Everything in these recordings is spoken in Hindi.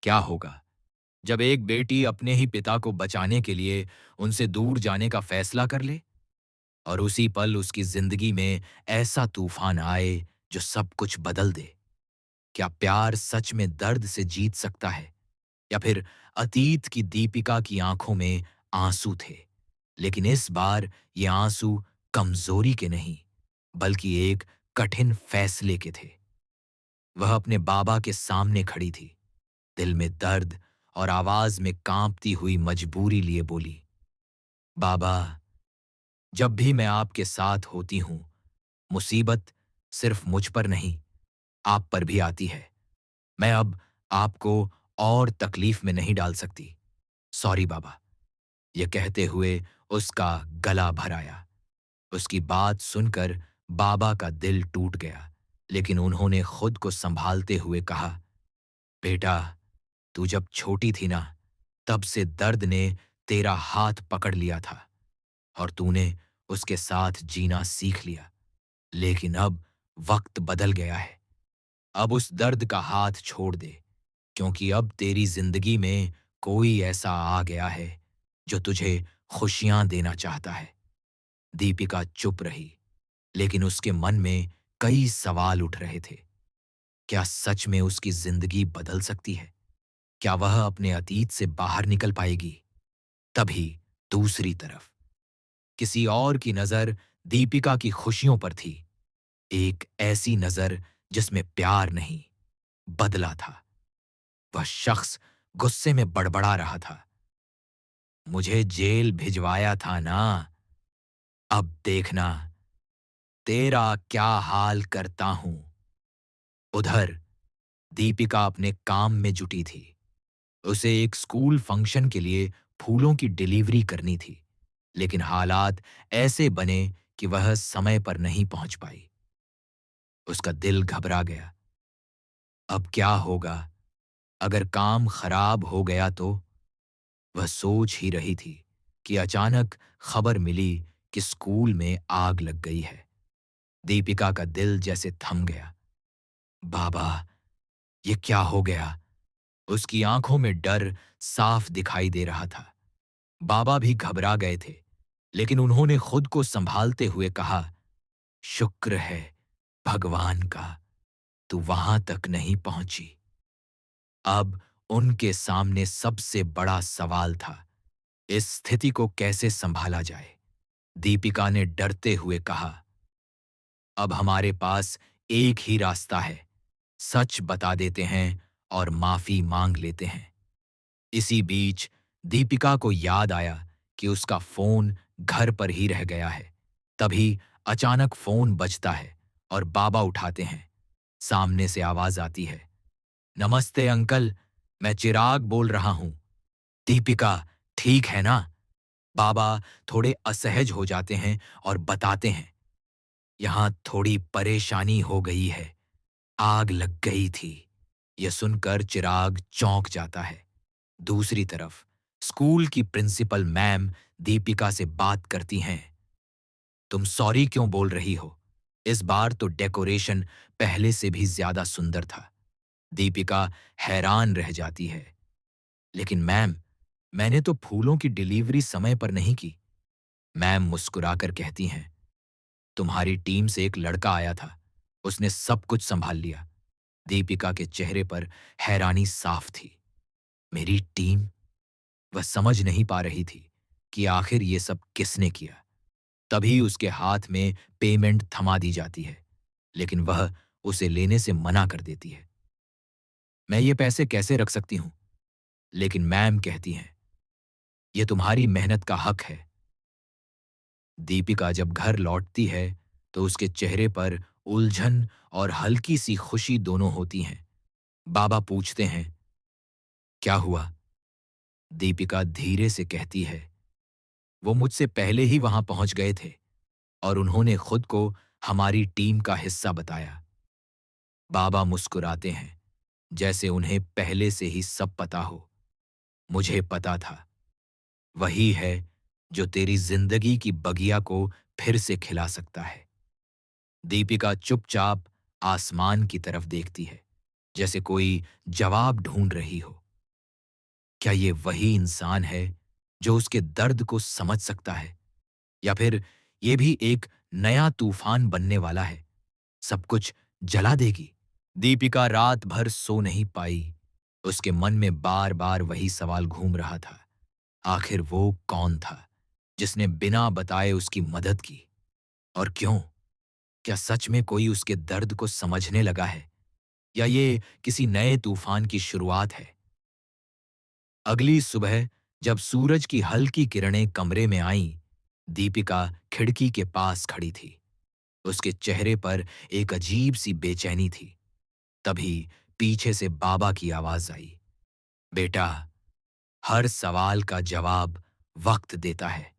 क्या होगा जब एक बेटी अपने ही पिता को बचाने के लिए उनसे दूर जाने का फैसला कर ले और उसी पल उसकी जिंदगी में ऐसा तूफान आए जो सब कुछ बदल दे। क्या प्यार सच में दर्द से जीत सकता है, या फिर अतीत की दीपिका की आंखों में आंसू थे, लेकिन इस बार ये आंसू कमजोरी के नहीं बल्कि एक कठिन फैसले के थे। वह अपने बाबा के सामने खड़ी थी, दिल में दर्द और आवाज में कांपती हुई मजबूरी लिए बोली, बाबा, जब भी मैं आपके साथ होती हूं, मुसीबत सिर्फ मुझ पर नहीं, आप पर भी आती है। मैं अब आपको और तकलीफ में नहीं डाल सकती। सॉरी बाबा। यह कहते हुए उसका गला भर आया। उसकी बात सुनकर बाबा का दिल टूट गया, लेकिन उन्होंने खुद को संभालते हुए कहा, बेटा, तू जब छोटी थी ना, तब से दर्द ने तेरा हाथ पकड़ लिया था और तूने उसके साथ जीना सीख लिया। लेकिन अब वक्त बदल गया है। अब उस दर्द का हाथ छोड़ दे, क्योंकि अब तेरी जिंदगी में कोई ऐसा आ गया है जो तुझे खुशियां देना चाहता है। दीपिका चुप रही, लेकिन उसके मन में कई सवाल उठ रहे थे। क्या सच में उसकी जिंदगी बदल सकती है? क्या वह अपने अतीत से बाहर निकल पाएगी? तभी दूसरी तरफ किसी और की नजर दीपिका की खुशियों पर थी। एक ऐसी नजर जिसमें प्यार नहीं, बदला था। वह शख्स गुस्से में बड़बड़ा रहा था, मुझे जेल भिजवाया था ना, अब देखना तेरा क्या हाल करता हूं। उधर दीपिका अपने काम में जुटी थी। उसे एक स्कूल फंक्शन के लिए फूलों की डिलीवरी करनी थी, लेकिन हालात ऐसे बने कि वह समय पर नहीं पहुंच पाई। उसका दिल घबरा गया। अब क्या होगा अगर काम खराब हो गया तो? वह सोच ही रही थी कि अचानक खबर मिली कि स्कूल में आग लग गई है। दीपिका का दिल जैसे थम गया। बाबा, ये क्या हो गया? उसकी आंखों में डर साफ दिखाई दे रहा था। बाबा भी घबरा गए थे, लेकिन उन्होंने खुद को संभालते हुए कहा, शुक्र है भगवान का, तू वहां तक नहीं पहुंची। अब उनके सामने सबसे बड़ा सवाल था, इस स्थिति को कैसे संभाला जाए। दीपिका ने डरते हुए कहा, अब हमारे पास एक ही रास्ता है, सच बता देते हैं और माफी मांग लेते हैं। इसी बीच दीपिका को याद आया कि उसका फोन घर पर ही रह गया है। तभी अचानक फोन बजता है और बाबा उठाते हैं। सामने से आवाज आती है, नमस्ते अंकल, मैं चिराग बोल रहा हूं। दीपिका, ठीक है ना? बाबा थोड़े असहज हो जाते हैं और बताते हैं, यहां थोड़ी परेशानी हो गई है, आग लग गई थी। यह सुनकर चिराग चौंक जाता है। दूसरी तरफ स्कूल की प्रिंसिपल मैम दीपिका से बात करती हैं, तुम सॉरी क्यों बोल रही हो? इस बार तो डेकोरेशन पहले से भी ज्यादा सुंदर था। दीपिका हैरान रह जाती है, लेकिन मैम, मैंने तो फूलों की डिलीवरी समय पर नहीं की। मैम मुस्कुराकर कहती हैं, तुम्हारी टीम से एक लड़का आया था, उसने सब कुछ संभाल लिया। दीपिका के चेहरे पर हैरानी साफ थी। मेरी टीम? वह समझ नहीं पा रही थी कि आखिर ये सब किसने किया। तभी उसके हाथ में पेमेंट थमा दी जाती है, लेकिन वह उसे लेने से मना कर देती है। मैं ये पैसे कैसे रख सकती हूं? लेकिन मैम कहती हैं, ये तुम्हारी मेहनत का हक है। दीपिका जब घर लौटती है तो उसके चेहरे पर उलझन और हल्की सी खुशी दोनों होती हैं। बाबा पूछते हैं, क्या हुआ? दीपिका धीरे से कहती है, वो मुझसे पहले ही वहां पहुंच गए थे और उन्होंने खुद को हमारी टीम का हिस्सा बताया। बाबा मुस्कुराते हैं, जैसे उन्हें पहले से ही सब पता हो। मुझे पता था, वही है जो तेरी जिंदगी की बगिया को फिर से खिला सकता है। दीपिका चुपचाप आसमान की तरफ देखती है, जैसे कोई जवाब ढूंढ रही हो। क्या ये वही इंसान है जो उसके दर्द को समझ सकता है, या फिर ये भी एक नया तूफान बनने वाला है, सब कुछ जला देगी? दीपिका रात भर सो नहीं पाई। उसके मन में बार बार वही सवाल घूम रहा था। आखिर वो कौन था जिसने बिना बताए उसकी मदद की, और क्यों? क्या सच में कोई उसके दर्द को समझने लगा है, या ये किसी नए तूफान की शुरुआत है? अगली सुबह जब सूरज की हल्की किरणें कमरे में आईं, दीपिका खिड़की के पास खड़ी थी। उसके चेहरे पर एक अजीब सी बेचैनी थी। तभी पीछे से बाबा की आवाज आई, बेटा, हर सवाल का जवाब वक्त देता है,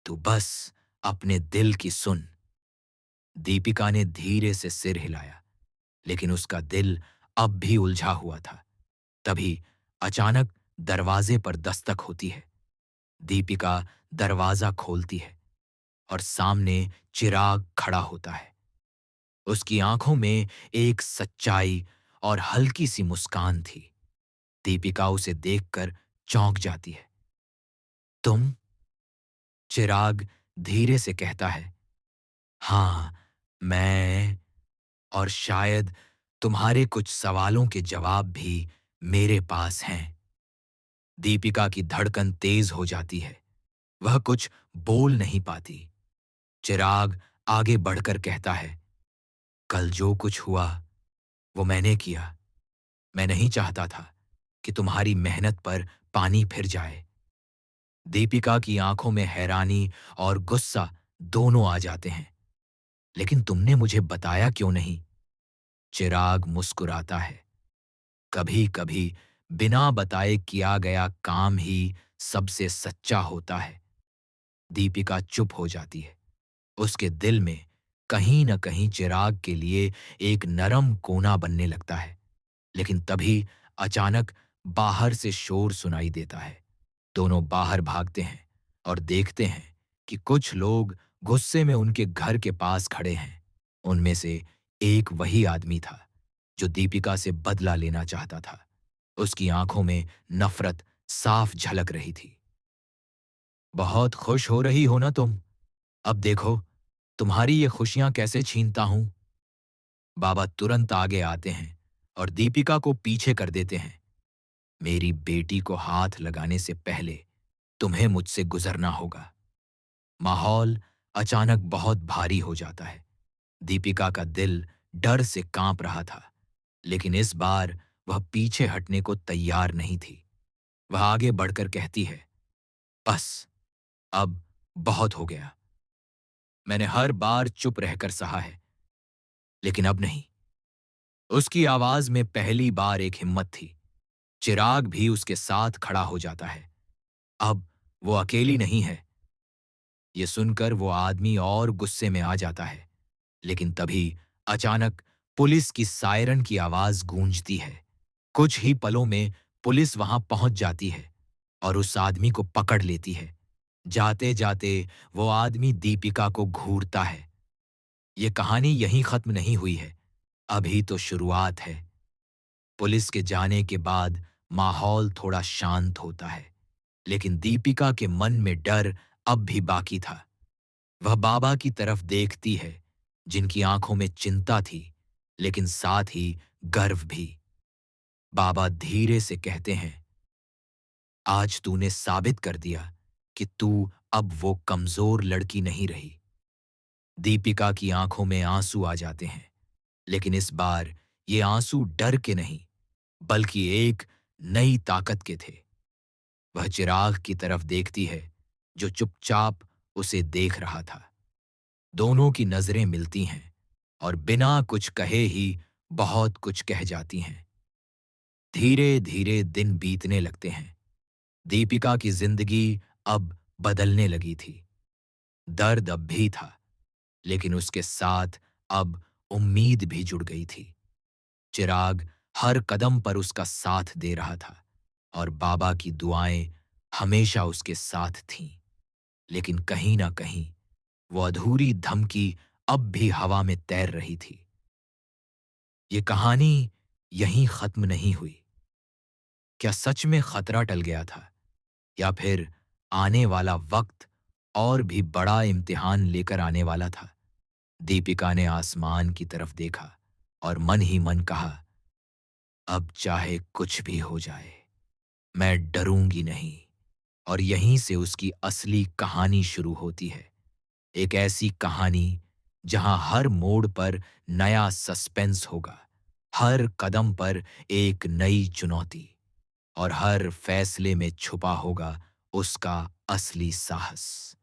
तू बस अपने दिल की सुन। दीपिका ने धीरे से सिर हिलाया, लेकिन उसका दिल अब भी उलझा हुआ था। तभी अचानक दरवाजे पर दस्तक होती है। दीपिका दरवाजा खोलती है और सामने चिराग खड़ा होता है। उसकी आंखों में एक सच्चाई और हल्की सी मुस्कान थी। दीपिका उसे देखकर चौंक जाती है। तुम? चिराग धीरे से कहता है, हाँ, मैं। और शायद तुम्हारे कुछ सवालों के जवाब भी मेरे पास हैं। दीपिका की धड़कन तेज हो जाती है। वह कुछ बोल नहीं पाती। चिराग आगे बढ़कर कहता है, कल जो कुछ हुआ वो मैंने किया। मैं नहीं चाहता था कि तुम्हारी मेहनत पर पानी फिर जाए। दीपिका की आंखों में हैरानी और गुस्सा दोनों आ जाते हैं। लेकिन तुमने मुझे बताया क्यों नहीं? चिराग मुस्कुराता है। कभी कभी बिना बताए किया गया काम ही सबसे सच्चा होता है। दीपिका चुप हो जाती है। उसके दिल में कहीं न कहीं चिराग के लिए एक नरम कोना बनने लगता है। लेकिन तभी अचानक बाहर से शोर सुनाई देता है। दोनों बाहर भागते हैं और देखते हैं कि कुछ लोग गुस्से में उनके घर के पास खड़े हैं। उनमें से एक वही आदमी था जो दीपिका से बदला लेना चाहता था। उसकी आंखों में नफरत साफ झलक रही थी। बहुत खुश हो रही हो ना तुम? अब देखो, तुम्हारी ये खुशियां कैसे छीनता हूं। बाबा तुरंत आगे आते हैं और दीपिका को पीछे कर देते हैं। मेरी बेटी को हाथ लगाने से पहले तुम्हें मुझसे गुजरना होगा। माहौल अचानक बहुत भारी हो जाता है। दीपिका का दिल डर से कांप रहा था, लेकिन इस बार वह पीछे हटने को तैयार नहीं थी। वह आगे बढ़कर कहती है, बस, अब बहुत हो गया। मैंने हर बार चुप रहकर सहा है, लेकिन अब नहीं। उसकी आवाज में पहली बार एक हिम्मत थी। चिराग भी उसके साथ खड़ा हो जाता है। अब वो अकेली नहीं है। ये सुनकर वो आदमी और गुस्से में आ जाता है। लेकिन तभी अचानक पुलिस की सायरन की आवाज गूंजती है। कुछ ही पलों में पुलिस वहां पहुंच जाती है और उस आदमी को पकड़ लेती है। जाते जाते वो आदमी दीपिका को घूरता है। ये कहानी यहीं खत्म नहीं हुई है, अभी तो शुरुआत है। पुलिस के जाने के बाद माहौल थोड़ा शांत होता है, लेकिन दीपिका के मन में डर अब भी बाकी था। वह बाबा की तरफ देखती है, जिनकी आंखों में चिंता थी, लेकिन साथ ही गर्व भी। बाबा धीरे से कहते हैं, आज तूने साबित कर दिया कि तू अब वो कमजोर लड़की नहीं रही। दीपिका की आंखों में आंसू आ जाते हैं, लेकिन इस बार ये आंसू डर के नहीं, बल्कि एक नई ताकत के थे। वह चिराग की तरफ देखती है, जो चुपचाप उसे देख रहा था। दोनों की नजरें मिलती हैं और बिना कुछ कहे ही बहुत कुछ कह जाती हैं। धीरे धीरे दिन बीतने लगते हैं। दीपिका की जिंदगी अब बदलने लगी थी। दर्द अब भी था, लेकिन उसके साथ अब उम्मीद भी जुड़ गई थी। चिराग हर कदम पर उसका साथ दे रहा था और बाबा की दुआएं हमेशा उसके साथ थीं। लेकिन कहीं ना कहीं वो अधूरी धमकी अब भी हवा में तैर रही थी। ये कहानी यहीं खत्म नहीं हुई। क्या सच में खतरा टल गया था, या फिर आने वाला वक्त और भी बड़ा इम्तिहान लेकर आने वाला था? दीपिका ने आसमान की तरफ देखा और मन ही मन कहा, अब चाहे कुछ भी हो जाए, मैं डरूंगी नहीं। और यहीं से उसकी असली कहानी शुरू होती है। एक ऐसी कहानी जहां हर मोड़ पर नया सस्पेंस होगा, हर कदम पर एक नई चुनौती, और हर फैसले में छुपा होगा उसका असली साहस।